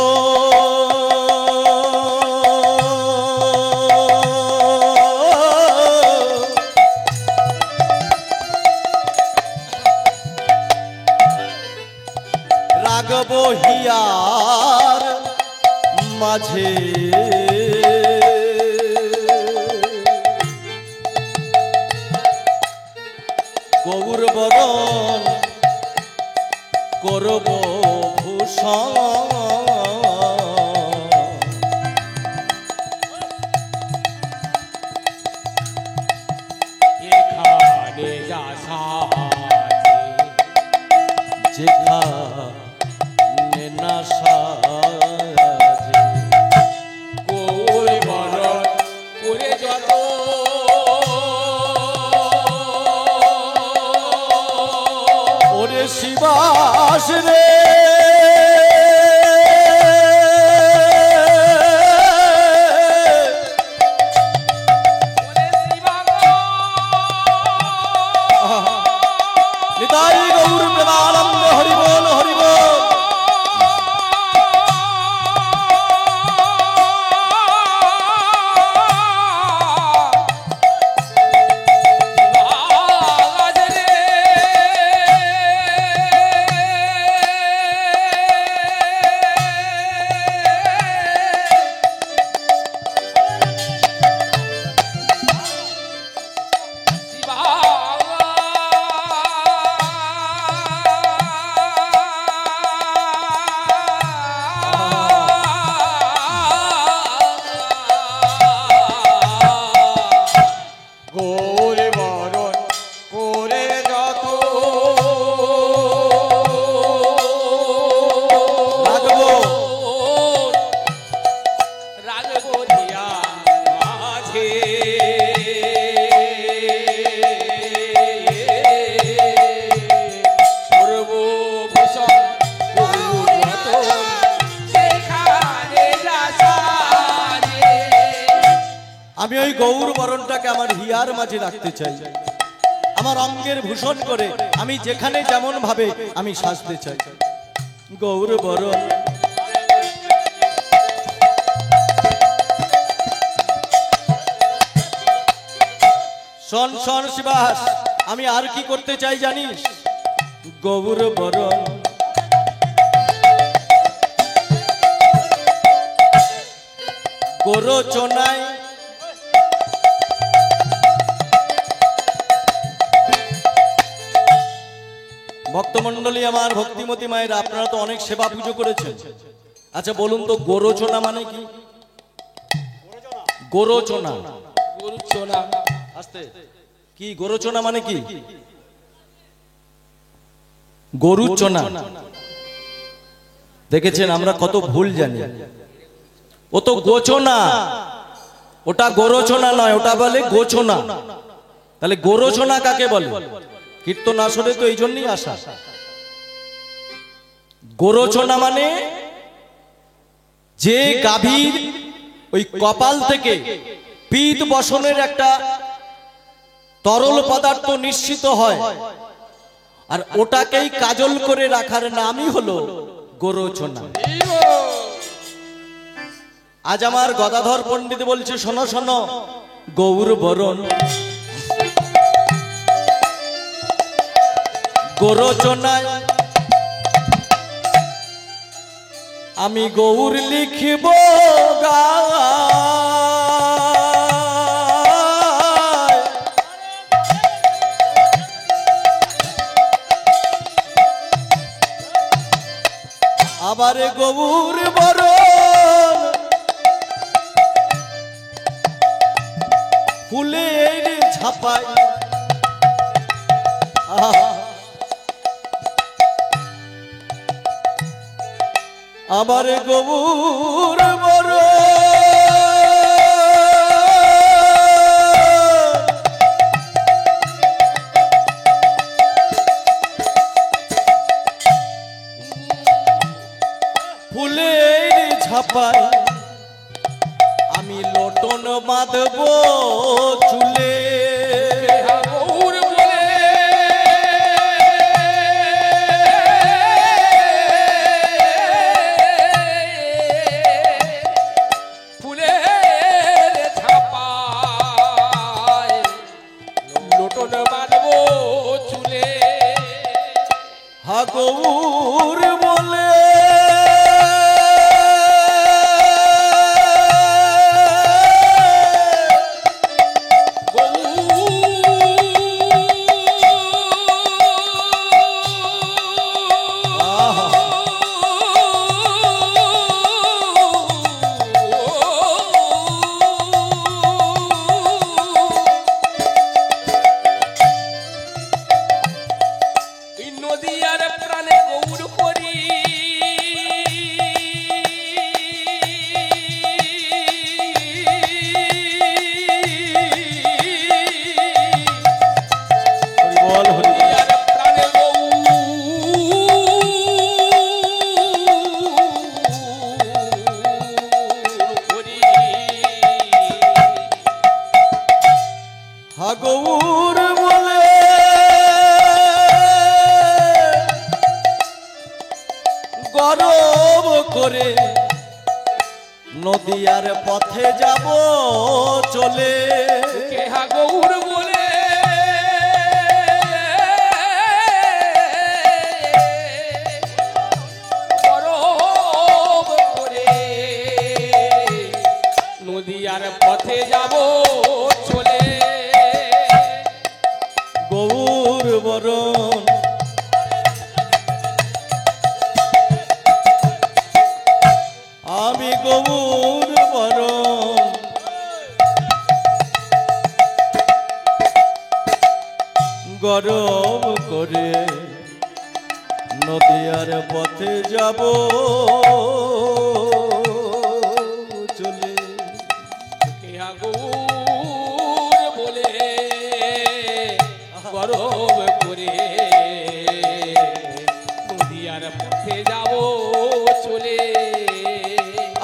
রাগব হিয়ার মাঝে, গৌর বরণ করব ভূষণ। এখানে যা সাজে, যেখানে না সাজে, গৌর বরণ করে যত ওরে শিবাস রে, নিতাই গৌর প্রেমানন্দ হরি বল হরি বল। গৌর বরণ করে যত রাখবো রাজবরিয়া মাঝে সর্বভূষণ গৌররতন সেখানে রাসারে। আমি ওই গৌর বরণটাকে আমার হিয়ার মাঝে রাখতে চাই, আমার অঙ্গের ভূষণ করে আমি যেখানে যেমন ভাবে আমি সাজতে চাই। গৌর বরণ শোন শোন শিবাস, আমি আর কি করতে চাই জানিস? গৌর বরণ গোরচনায় ভক্তমণ্ডলী আমার ভক্তিমতী মায়ের, আপনারা তো অনেক সেবা পুজো করেছেন। আচ্ছা বলুন তো গোরচনা মানে কি? গোরচনা গুরুচনা আস্তে কি গোরচনা মানে কি? গরুচনা দেখেছেন আমরা কত ভুল জানি। ও তো গোচনা, ওটা গোরচনা নয়, ওটা বলে গোচনা। তাহলে গোরচনা কাকে বলে? কীর্তন আসরে তো এই জন্যই আসা। গোরচনা মানে যে গাভীর ওই কপাল থেকে পিত বসনের একটা তরল পদার্থ নিশ্চিত হয়, আর ওটাকেই কাজল করে রাখার নামই হলো গোরচনা। আজ আমার গদাধর পণ্ডিত বলছে, শোনো শোনো গৌর বরণ গোরচনায় আমি গৌর লিখিব গায়। আবার গৌর বরণ ফুলের ঝাপায় আমার গৌর ফুলের ঝাপায় আমি লোটন বাঁধব চুলে। গৌর বলে ফুলের ছাপায় লোটন বাঁধবো চুলে। হা গৌর বলে নদিয়ার প্রাণে গৌর করি বল হরি নদিয়ার প্রাণে গৌর করি। হা গৌর বলে গরব করে নদিয়ার পথে যাব চলে। কেহা গৌর বলে গরব করে নদিয়ার পথে যাব চলে। গৌর বরণ আমি গৌর বরণ গরব করে নদিয়ার পথে যাব চলে। কেহা গৌর বলে গরব করে নদিয়ার পথে যাব চলে।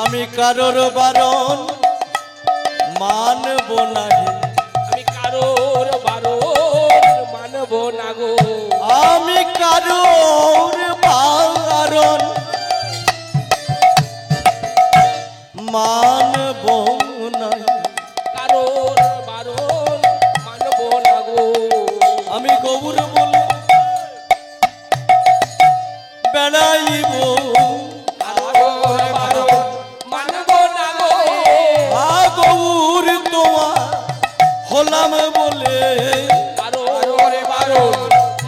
আমি কারোর বারণ মানব না হে, আমি কারোর বারণ মানব না গো। আমি কারোর বারণ মানব না, কারোর বারণ মানব না গো। আমি গৌর বলে বেড়াইব। কারোর বারণ মানব না গো। গৌর তোমার হলাম বলে, কারোর বারণ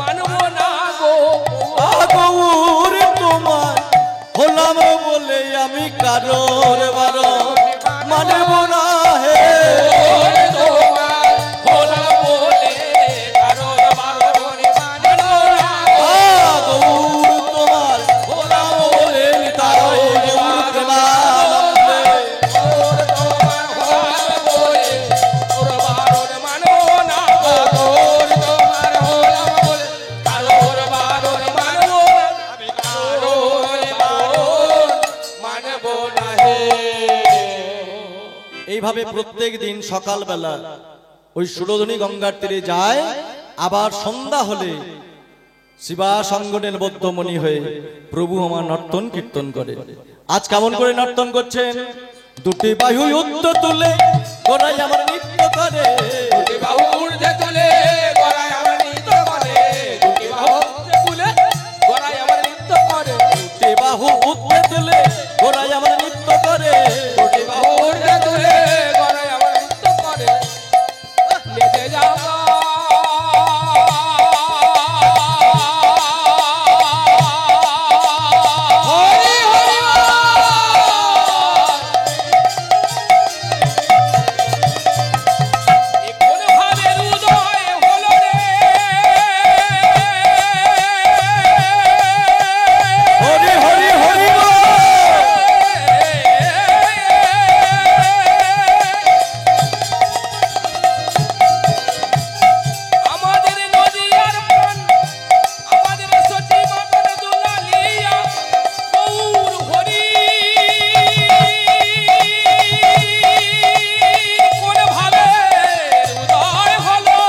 মানব না গো। গৌর তোমার হলাম বলে আমি কারোর বারণ মানব না হে। তোমার হলাম বলে কারোর বারণ মানব না গো। গৌর তোমার হলাম বলে তারই গৌর প্রেমানন্দে। ওর তোমার হলাম বলে ওর বারণ মানব না গো। ওর তোমার হলাম বলে কারোর বারণ মানব না। আমি কারোর বারণ মানব না হে। এইভাবে প্রত্যেক দিন সকালবেলা ওই সুরধনী গঙ্গার তীরে যায়, আবার সন্ধ্যা হলে শিবা সঙ্গনের বদ্ধমণি হয়ে প্রভু আমার নর্তন কীর্তন করে। আজ কেমন করে নর্তন করছেন? দুটি বাহু উত্তর তুলে গোড়াই আমার নৃত্য করে। দুটি বাহু ঊর্ধ্বে তুলে গলায় আমার নৃত্য করে। দুটি বাহু ঊর্ধ্বে তুলে গলায় আমার নৃত্য করে। দুটি বাহু উত্তর তুলে গোড়াই আমার নৃত্য করে। দুটি বাহু ঊর্ধ্বে তুলে গলায় আমার নৃত্য করে। নেচে যাওয়া হরি হরি কোন ভাবে হৃদয় হলো রে। হরি হরি হরি বল। আমাদের নদিয়ার প্রাণ আমাদের সতী মাতার দুলালিয়া গৌর হরি কোন ভাবে উদয় হলো।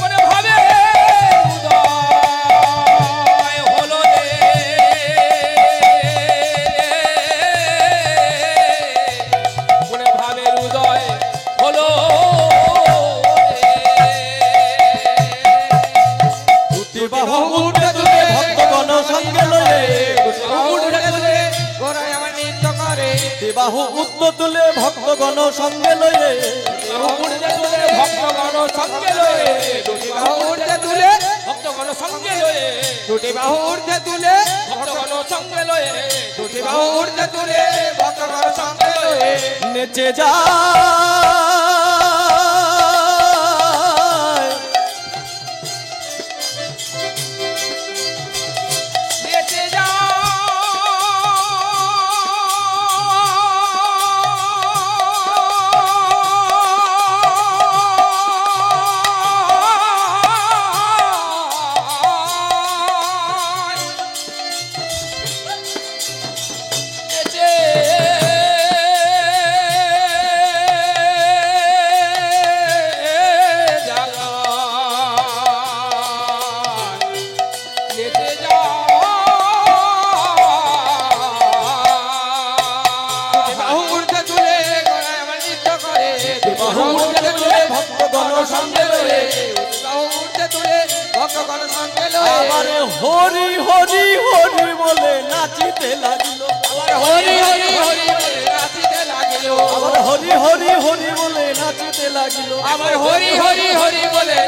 কোন ভাবে উদয় হলো রে। কোন ভাবে উদয় হলো দুটি বাহু উঠে তুলে ভক্তগণ সঙ্গে লয়ে। গোড়ায় আমার নৃত্য করে। দুটি বাহু উত্তর তুলে ভক্তগণ সঙ্গে লয়ে। ভক্তগণ সঙ্গে লয়ে। দুটি বাহু ঊর্ধ্বে তুলে ভক্তগণ সঙ্গে লয়ে। দুটি বাহু ঊর্ধ্বে তুলে ভক্তগণ সঙ্গে লয়ে। দুটি বাহু ঊর্ধ্বে তুলে ভক্তগণ সঙ্গে লয়ে নেচে যায়। নেচে যা নেচে উৎসাহ উঠতে তুলে ভক্তগণ সঙ্গে লয়ে উৎসাহ উঠতে তুলে ভক্তগণ সঙ্গে লয়ে আবারে হরি হরি হরি বলে নাচিতে লাগিল হরি হরি হরি বলে নাচিতে লাগিল আবার হরি হরি হরি বলে নাচিতে লাগিল আবার হরি হরি হরি বলে